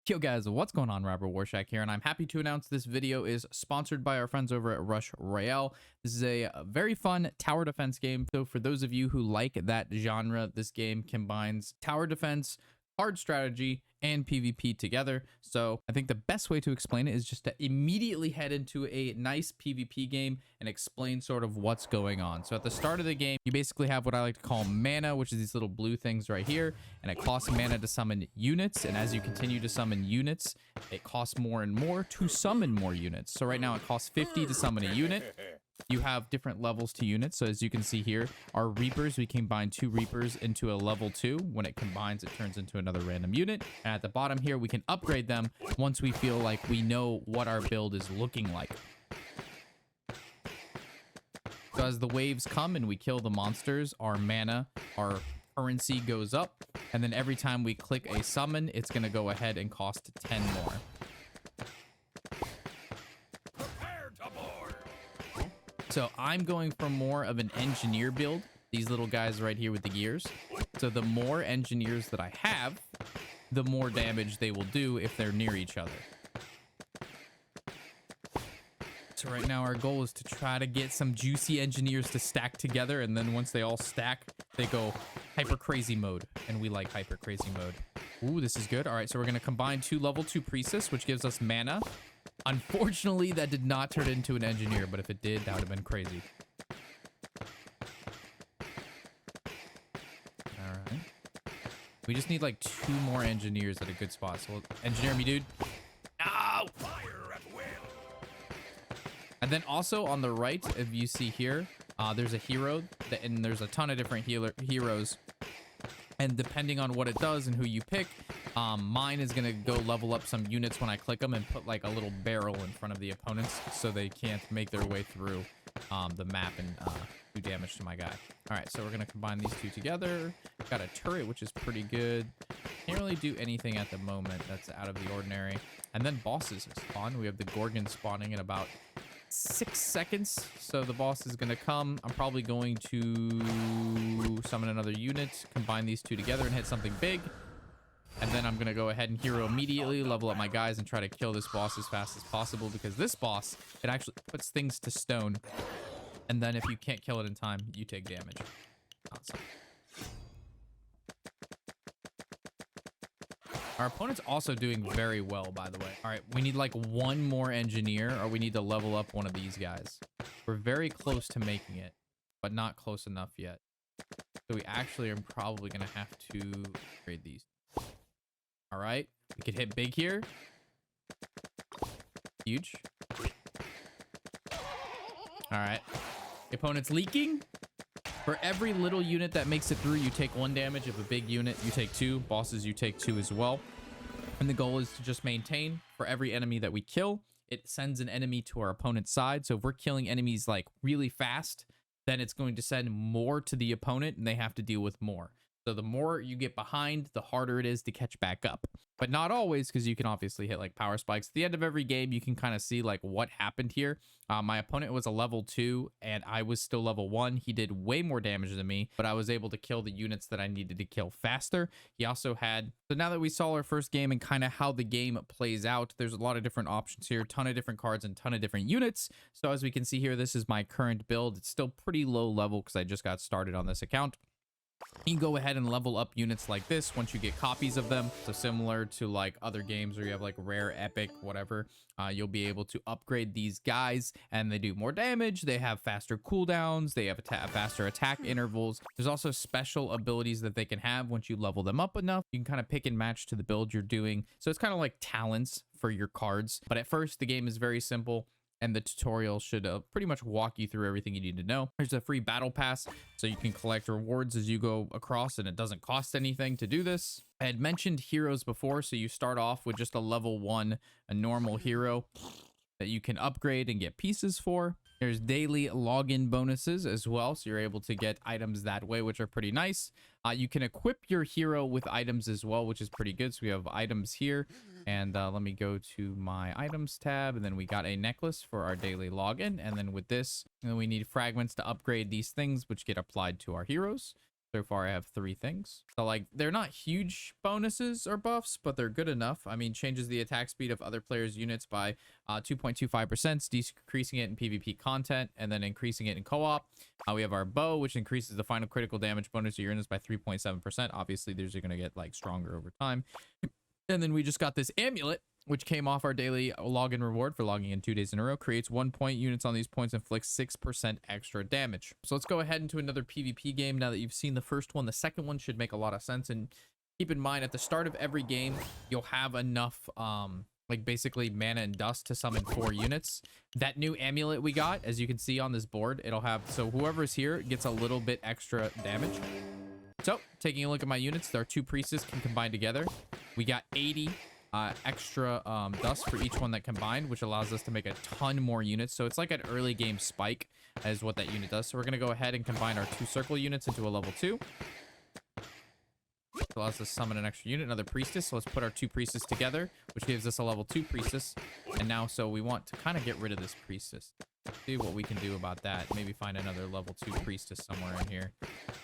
Yo guys, what's going on? Robert Warshak here, and I'm happy to announce this video is sponsored by our friends over at Royale. This is a very fun tower defense game. So for those of you who like that genre, this game combines tower defense, card strategy, and PvP together. So I think the best way to explain it is just to immediately head into a nice PvP game and explain sort of what's going on. So at the start of the game, you basically have what I like to call mana, which is these little blue things right here, and it costs mana to summon units. And as you continue to summon units, it costs more and more to summon more units. So right now it costs 50 to summon a unit. You have different levels to units. So as you can see here, our Reapers, we combine 2 Reapers into a level 2. When it combines, it turns into another random unit. And at the bottom here, we can upgrade them once we feel like we know what our build is looking like. So as the waves come and we kill the monsters, our mana, our currency goes up. And then every time we click a summon, it's going to go ahead and cost 10 more. So I'm going for more of an engineer build. These little guys right here with the gears. So the more engineers that I have, the more damage they will do if they're near each other. So right now our goal is to try to get some juicy engineers to stack together. And then once they all stack, they go hyper crazy mode. And we like hyper crazy mode. Ooh, this is good. All right, so we're going to combine 2 level 2 priestess, which gives us mana. Unfortunately, that did not turn into an engineer, but if it did, that would have been crazy. All right. We just need like 2 more engineers at a good spot. So engineer me, dude. No! And then also on the right, if you see here, there's a hero, and there's a ton of different heroes. And depending on what it does and who you pick, mine is going to go level up some units when I click them and put like a little barrel in front of the opponents so they can't make their way through the map and do damage to my guy. All right, so we're going to combine these 2 together. Got a turret, which is pretty good. Can't really do anything at the moment that's out of the ordinary. And then bosses spawn. We have the Gorgon spawning in about 6 seconds. So the boss is going to come. I'm probably going to summon another unit, combine these 2 together and hit something big. And then I'm going to go ahead and hero immediately, level up my guys, and try to kill this boss as fast as possible. Because this boss, it actually puts things to stone. And then if you can't kill it in time, you take damage. Awesome. Our opponent's also doing very well, by the way. All right, we need like 1 more engineer, or we need to level up one of these guys. We're very close to making it, but not close enough yet. So we actually are probably going to have to upgrade these. All right, we could hit big here. Huge. All right, the opponent's leaking. For every little unit that makes it through, you take 1 damage. If a big unit, you take 2. Bosses, you take 2 as well. And the goal is to just maintain. For every enemy that we kill, it sends an enemy to our opponent's side. So if we're killing enemies like really fast, then it's going to send more to the opponent and they have to deal with more. So the more you get behind, the harder it is to catch back up. But not always, because you can obviously hit like power spikes. At the end of every game, you can kind of see like what happened here. My opponent was a level 2 and I was still level 1. He did way more damage than me, but I was able to kill the units that I needed to kill faster. He also had... So now that we saw our first game and kind of how the game plays out, there's a lot of different options here, ton of different cards and ton of different units. So as we can see here, this is my current build. It's still pretty low level because I just got started on this account. You can go ahead and level up units like this once you get copies of them. So similar to like other games where you have like rare, epic, whatever, you'll be able to upgrade these guys and they do more damage. They have faster cooldowns. They have faster attack intervals. There's also special abilities that they can have once you level them up enough. You can kind of pick and match to the build you're doing. So it's kind of like talents for your cards. But at first, the game is very simple. And the tutorial should pretty much walk you through everything you need to know. There's a free battle pass, so you can collect rewards as you go across, and it doesn't cost anything to do this. I had mentioned heroes before, so you start off with just a level 1, a normal hero that you can upgrade and get pieces for. There's daily login bonuses as well, so you're able to get items that way, which are pretty nice. You can equip your hero with items as well, which is pretty good. So we have items here, and let me go to my items tab, and then we got a necklace for our daily login. And then with this, we need fragments to upgrade these things, which get applied to our heroes. So far, I have 3 things. So, like, they're not huge bonuses or buffs, but they're good enough. I mean, changes the attack speed of other players' units by 2.25%, decreasing it in PvP content, and then increasing it in co-op. We have our bow, which increases the final critical damage bonus to your units by 3.7%. Obviously, these are going to get, like, stronger over time. And then we just got this amulet, which came off our daily login reward for logging in 2 days in a row. Creates 1 point. Units on these points inflict 6% extra damage. So let's go ahead into another PvP game. Now that you've seen the first one, the second one should make a lot of sense. And keep in mind, at the start of every game, you'll have enough, like basically mana and dust to summon 4 units. That new amulet we got, as you can see on this board, it'll have, so whoever's here gets a little bit extra damage. So taking a look at my units, our 2 priestess can combine together. We got 80 extra dust for each one that combined, which allows us to make a ton more units. So it's like an early game spike is what that unit does. So we're going to go ahead and combine our 2 circle units into a level 2. Which allows us to summon an extra unit, another priestess. So let's put our 2 priestess together, which gives us a level 2 priestess. And now, so we want to kind of get rid of this priestess. See what we can do about that. Maybe find another level 2 priestess somewhere in here.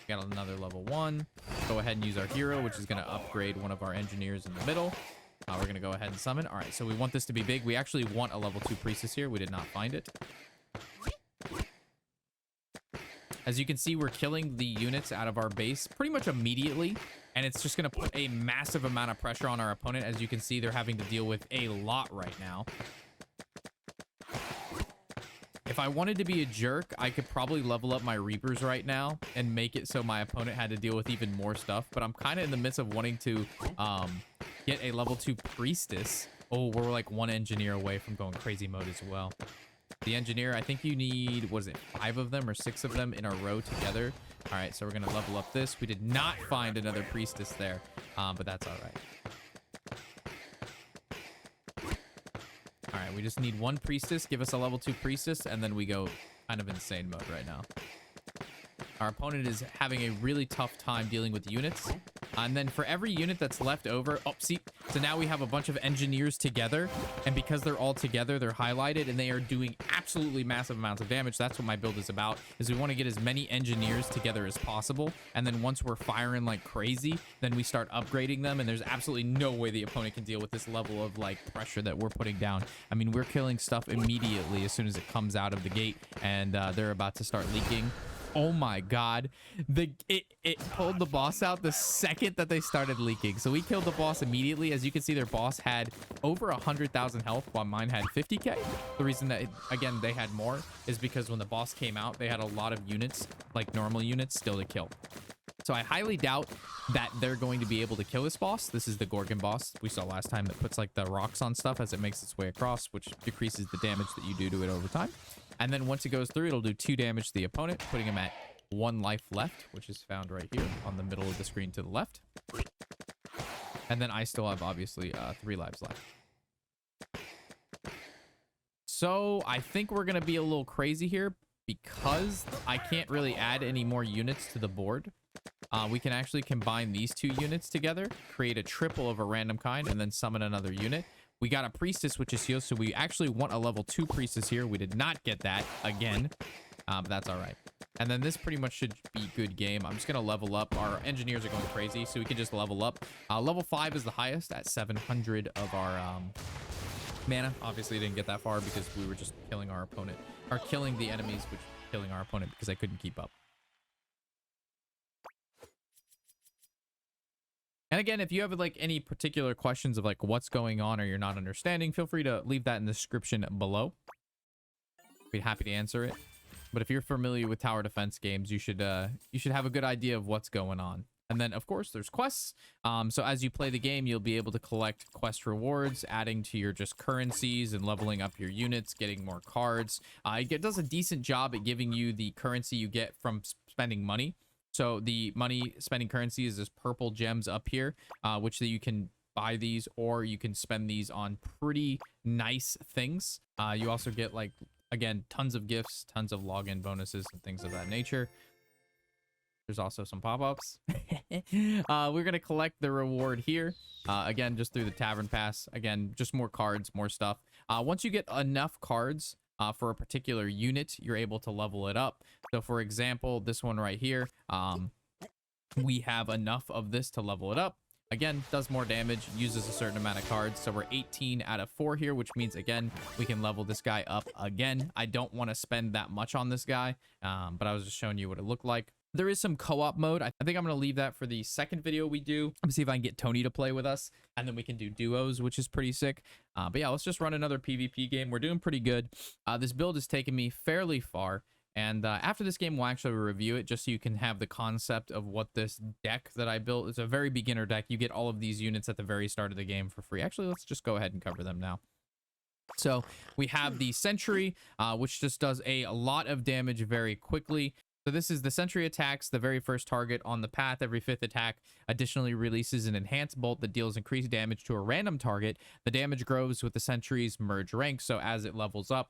Got another level 1. Go ahead and use our hero, which is going to upgrade one of our engineers in the middle. We're going to go ahead and summon. All right, so we want this to be big. We actually want a level 2 priestess here. We did not find it. As you can see, we're killing the units out of our base pretty much immediately. And it's just going to put a massive amount of pressure on our opponent. As you can see, they're having to deal with a lot right now. If I wanted to be a jerk, I could probably level up my Reapers right now and make it so my opponent had to deal with even more stuff. But I'm kind of in the midst of wanting to get a level 2 priestess. Oh, we're like 1 engineer away from going crazy mode as well. The engineer, I think you need, what is it, 5 of them or 6 of them in a row together. All right, so we're going to level up this. We did not find another priestess there, but that's all right. All right, we just need 1 priestess. Give us a level 2 priestess, and then we go kind of insane mode right now. Our opponent is having a really tough time dealing with units. And then for every unit that's left over, oh, see, so now we have a bunch of engineers together. And because they're all together, they're highlighted, and they are doing absolutely massive amounts of damage. That's what my build is about, is we want to get as many engineers together as possible. And then once we're firing like crazy, then we start upgrading them. And there's absolutely no way the opponent can deal with this level of like pressure that we're putting down. I mean, we're killing stuff immediately as soon as it comes out of the gate, and they're about to start leaking. Oh my god, it pulled the boss out the second that they started leaking. So we killed the boss immediately. As you can see, their boss had over 100,000 health while mine had 50k. The reason that again they had more is because when the boss came out, they had a lot of units, like normal units, still to kill. So I highly doubt that they're going to be able to kill this boss. This is the Gorgon boss we saw last time that puts like the rocks on stuff as it makes its way across, which decreases the damage that you do to it over time. And then once it goes through, it'll do 2 damage to the opponent, putting him at 1 life left, which is found right here on the middle of the screen to the left. And then I still have obviously 3 lives left. So I think we're going to be a little crazy here because I can't really add any more units to the board. We can actually combine these 2 units together, create a triple of a random kind, and then summon another unit. We got a priestess, which is healed, so we actually want a level 2 priestess here. We did not get that again, but that's all right. And then this pretty much should be good game. I'm just going to level up. Our engineers are going crazy, so we can just level up. Level 5 is the highest at 700 of our mana. Obviously, didn't get that far because we were just killing our opponent, or killing the enemies, which killing our opponent because I couldn't keep up. And again, if you have like any particular questions of like what's going on or you're not understanding, feel free to leave that in the description below. Be happy to answer it. But if you're familiar with tower defense games, you should have a good idea of what's going on. And then, of course, there's quests. So as you play the game, you'll be able to collect quest rewards, adding to your just currencies and leveling up your units, getting more cards. It does a decent job at giving you the currency you get from spending money. So the money spending currency is this purple gems up here, which you can buy these or you can spend these on pretty nice things. You also get like, again, tons of gifts, tons of login bonuses and things of that nature. There's also some pop-ups. We're going to collect the reward here. Again, just through the tavern pass. Again, just more cards, more stuff. Once you get enough cards for a particular unit, you're able to level it up. So for example, this one right here, we have enough of this to level it up. Again, does more damage, uses a certain amount of cards. So we're 18 out of 4 here, which means, again, we can level this guy up again. I don't want to spend that much on this guy, but I was just showing you what it looked like. There is some co-op mode. I think I'm going to leave that for the second video we do. Let me see if I can get Tony to play with us, and then we can do duos, which is pretty sick. But yeah, let's just run another PvP game. We're doing pretty good. This build has taken me fairly far. And after this game, we'll actually review it just so you can have the concept of what this deck that I built. It's a very beginner deck. You get all of these units at the very start of the game for free. Actually, let's just go ahead and cover them now. So we have the Sentry, which just does a lot of damage very quickly. So this is the Sentry attacks the very first target on the path. Every 5th attack additionally releases an enhanced bolt that deals increased damage to a random target. The damage grows with the Sentry's merge rank. So as it levels up,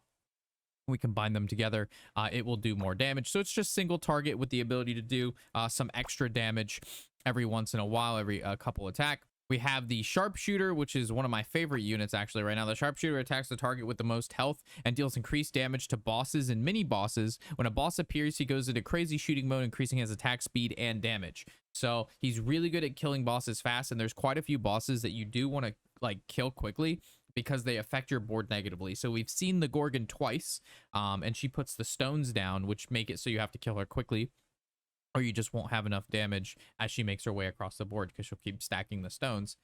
we combine them together, it will do more damage. So it's just single target with the ability to do some extra damage every once in a while, every couple attack. We have the Sharpshooter, which is one of my favorite units actually right now. The Sharpshooter attacks the target with the most health and deals increased damage to bosses and mini bosses. When a boss appears, he goes into crazy shooting mode, increasing his attack speed and damage. So he's really good at killing bosses fast, and there's quite a few bosses that you do want to like kill quickly because they affect your board negatively. So we've seen the Gorgon twice, and she puts the stones down, which make it so you have to kill her quickly, or you just won't have enough damage as she makes her way across the board because she'll keep stacking the stones.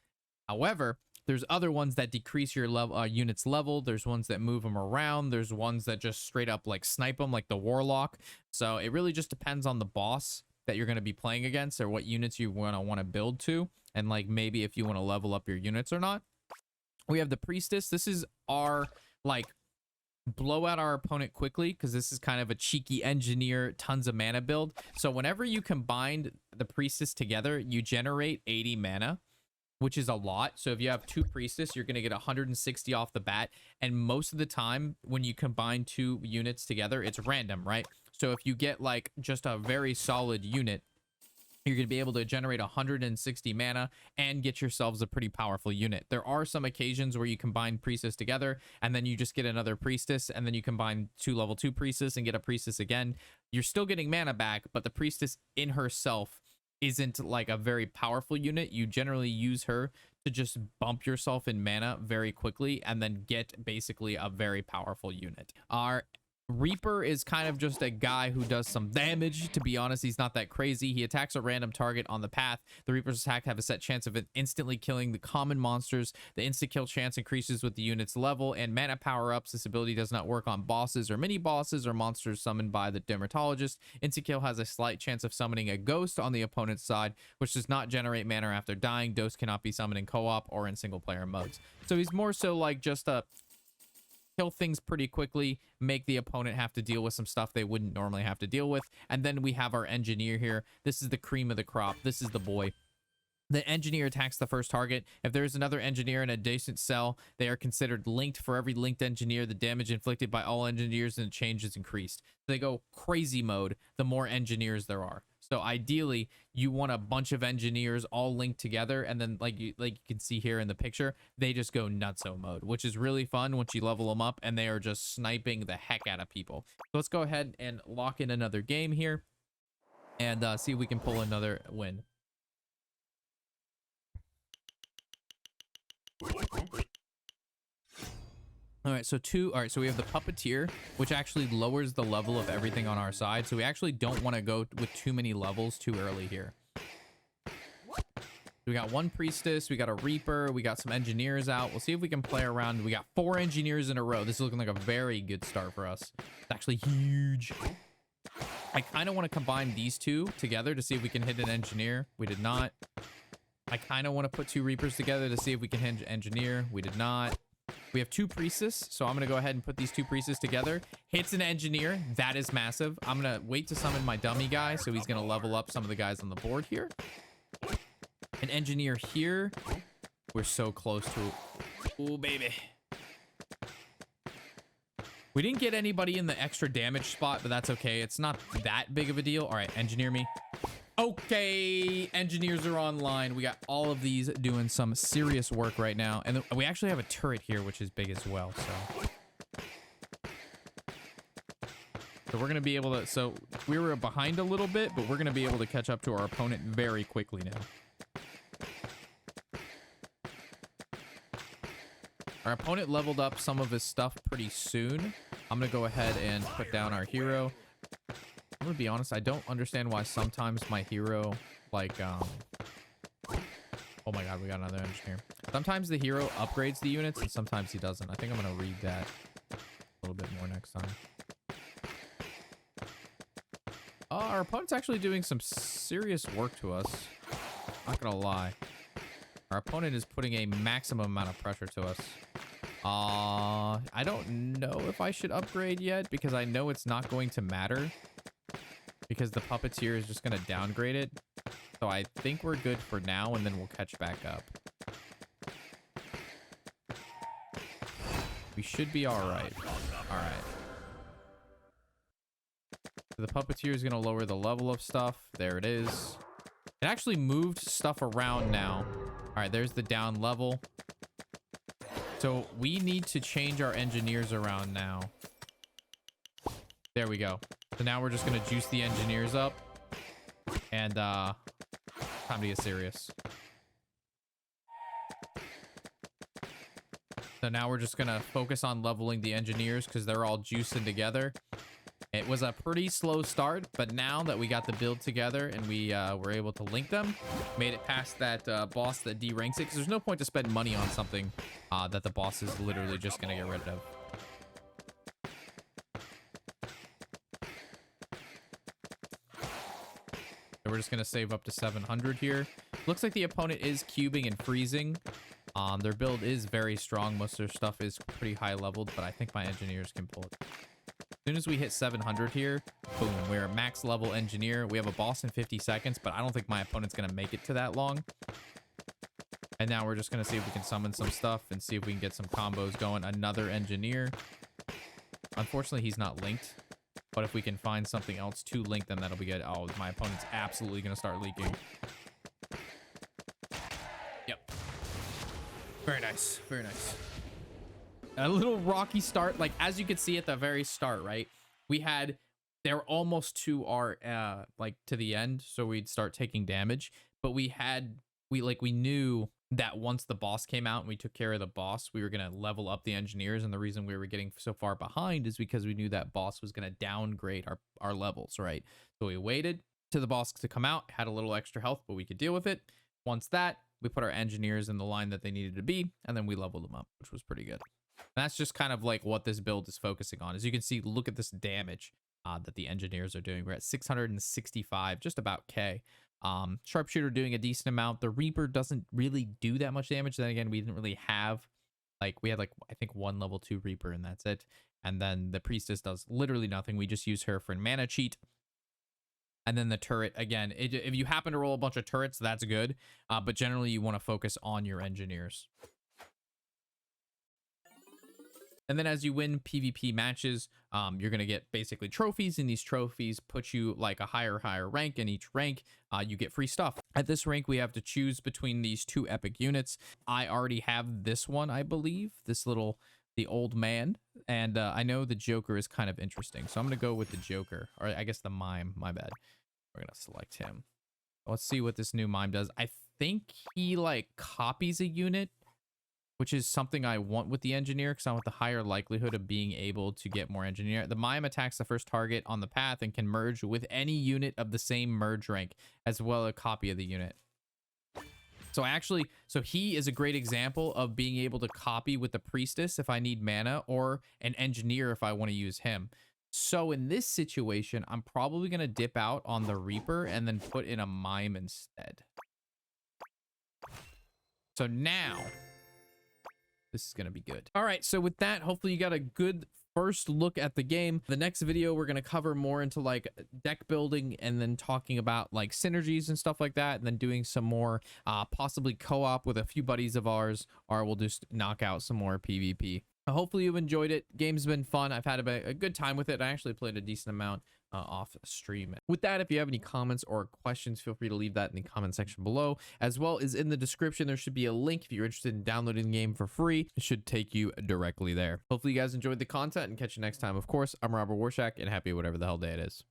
However, there's other ones that decrease your level, unit's level. There's ones that move them around. There's ones that just straight up like snipe them, like the Warlock. So it really just depends on the boss that you're going to be playing against, or what units you want to build to, and like maybe if you want to level up your units or not. We have the Priestess. This is our like blow out our opponent quickly, because this is kind of a cheeky engineer tons of mana build. So whenever you combine the Priestess together, you generate 80 mana, which is a lot. So if you have 2 Priestess, you're going to get 160 off the bat. And most of the time when you combine 2 units together, it's random, right? So if you get like just a very solid unit, you're going to be able to generate 160 mana and get yourselves a pretty powerful unit. There are some occasions where you combine Priestess together and then you just get another Priestess, and then you combine 2 level 2 Priestess and get a Priestess again. You're still getting mana back, but the Priestess in herself isn't like a very powerful unit. You generally use her to just bump yourself in mana very quickly and then get basically a very powerful unit. Our Reaper is kind of just a guy who does some damage. To be honest, he's not that crazy. He attacks a random target on the path. The Reaper's attack have a set chance of instantly killing the common monsters. The instant kill chance increases with the unit's level and mana power-ups. This ability does not work on bosses or mini bosses or monsters summoned by the Dermatologist. Instant kill has a slight chance of summoning a ghost on the opponent's side, which does not generate mana after dying. Ghosts cannot be summoned in co-op or in single player modes. So he's more so like just a kill things pretty quickly, make the opponent have to deal with some stuff they wouldn't normally have to deal with. And then we have our Engineer here. This is the cream of the crop. This is the boy. The Engineer attacks the first target. If there's another Engineer in an adjacent cell, they are considered linked. For every linked Engineer, the damage inflicted by all Engineers and the change is increased. They go crazy mode the more Engineers there are. So ideally, you want a bunch of Engineers all linked together, and then like you can see here in the picture, they just go nutso mode, which is really fun once you level them up, and they are just sniping the heck out of people. So let's go ahead and lock in another game here and see if we can pull another win. All right, so we have the Puppeteer, which actually lowers the level of everything on our side. So we actually don't want to go with too many levels too early here. We got 1 Priestess, we got a Reaper, we got some Engineers out. We'll see if we can play around. We got 4 Engineers in a row. This is looking like a very good start for us. It's actually huge. I kind of want to combine these 2 together to see if we can hit an Engineer. We did not. I kind of want to put 2 Reapers together to see if we can hit an Engineer. We did not. We have 2 Priestess, so I'm going to go ahead and put these 2 Priestess together. Hits an Engineer. That is massive. I'm going to wait to summon my dummy guy, so he's going to level up some of the guys on the board here. An Engineer here. We're so close to... Ooh, baby. We didn't get anybody in the extra damage spot, but that's okay. It's not that big of a deal. All right, Engineer me. Okay, Engineers are online. We got all of these doing some serious work right now. And we actually have a turret here, which is big as well, so. So we're going to be able to, so we were behind a little bit, but we're going to be able to catch up to our opponent very quickly now. Our opponent leveled up some of his stuff pretty soon. I'm going to go ahead and put down our hero. I'm going to be honest, I don't understand why sometimes my hero, like, oh my god, we got another engineer. Sometimes the hero upgrades the units and sometimes he doesn't. I think I'm going to read that a little bit more next time. Our opponent's actually doing some serious work to us. Not gonna lie. Our opponent is putting a maximum amount of pressure to us. I don't know if I should upgrade yet because I know it's not going to matter. Because the puppeteer is just gonna downgrade it. So I think we're good for now and then we'll catch back up. We should be alright. Alright. The puppeteer is going to lower the level of stuff. There it is. It actually moved stuff around now. All right, there's the down level. So we need to change our engineers around now. There we go. So now we're just going to juice the engineers up. And time to get serious. So now we're just going to focus on leveling the engineers because they're all juicing together. It was a pretty slow start, but now that we got the build together and we were able to link them, made it past that boss that deranks it, because there's no point to spend money on something that the boss is literally just going to get rid of. So we're just going to save up to 700 here. Looks like the opponent is cubing and freezing. Their build is very strong. Most of their stuff is pretty high leveled, but I think my engineers can pull it. As soon as we hit 700 here, boom, we're a max level engineer. We have a boss in 50 seconds, but I don't think my opponent's going to make it to that long. And now we're just going to see if we can summon some stuff and see if we can get some combos going. Another engineer. Unfortunately, he's not linked. But if we can find something else to link, then that'll be good. Oh, my opponent's absolutely going to start leaking. Yep. Very nice. Very nice. A little rocky start, like as you could see at the very start, right? They're almost to our like to the end, so we'd start taking damage, but we knew that once the boss came out and we took care of the boss, we were gonna level up the engineers, and the reason we were getting so far behind is because we knew that boss was gonna downgrade our levels, right? So we waited to the boss to come out, had a little extra health, but we could deal with it. Once that, we put our engineers in the line that they needed to be, and then we leveled them up, which was pretty good. And that's just kind of like what this build is focusing on. As you can see, look at this damage that the engineers are doing. We're at 665, just about K. Sharpshooter doing a decent amount. The Reaper doesn't really do that much damage. Then again, we didn't really have, we had I think one level 2 Reaper and that's it. And then the Priestess does literally nothing. We just use her for mana cheat. And then the turret, again, if you happen to roll a bunch of turrets, that's good. But generally, you want to focus on your engineers. And then as you win PvP matches, you're going to get basically trophies, and these trophies put you like a higher rank. In each rank, you get free stuff. At this rank, we have to choose between these 2 epic units. I already have this one, I believe, the old man. And I know the Joker is kind of interesting. So I'm going to go with the Joker, or I guess the mime, my bad. We're going to select him. Let's see what this new mime does. I think he copies a unit, which is something I want with the engineer because I want the higher likelihood of being able to get more engineer. The mime attacks the first target on the path and can merge with any unit of the same merge rank, as well as a copy of the unit. So he is a great example of being able to copy with the Priestess if I need mana, or an engineer if I want to use him. So in this situation, I'm probably going to dip out on the Reaper and then put in a mime instead. So now this is going to be good. All right, so with that, hopefully you got a good first look at the game. The next video, we're going to cover more into deck building, and then talking about synergies and stuff like that, and then doing some more possibly co-op with a few buddies of ours, or we'll just knock out some more PvP. Hopefully you've enjoyed it. Game's been fun. I've had a good time with it. I actually played a decent amount off stream. With that, if you have any comments or questions, feel free to leave that in the comment section below, as well as in the description. There should be a link if you're interested in downloading the game for free. It should take you directly there. Hopefully you guys enjoyed the content, and catch you next time. Of course, I'm Robert Warshak, and happy whatever the hell day it is.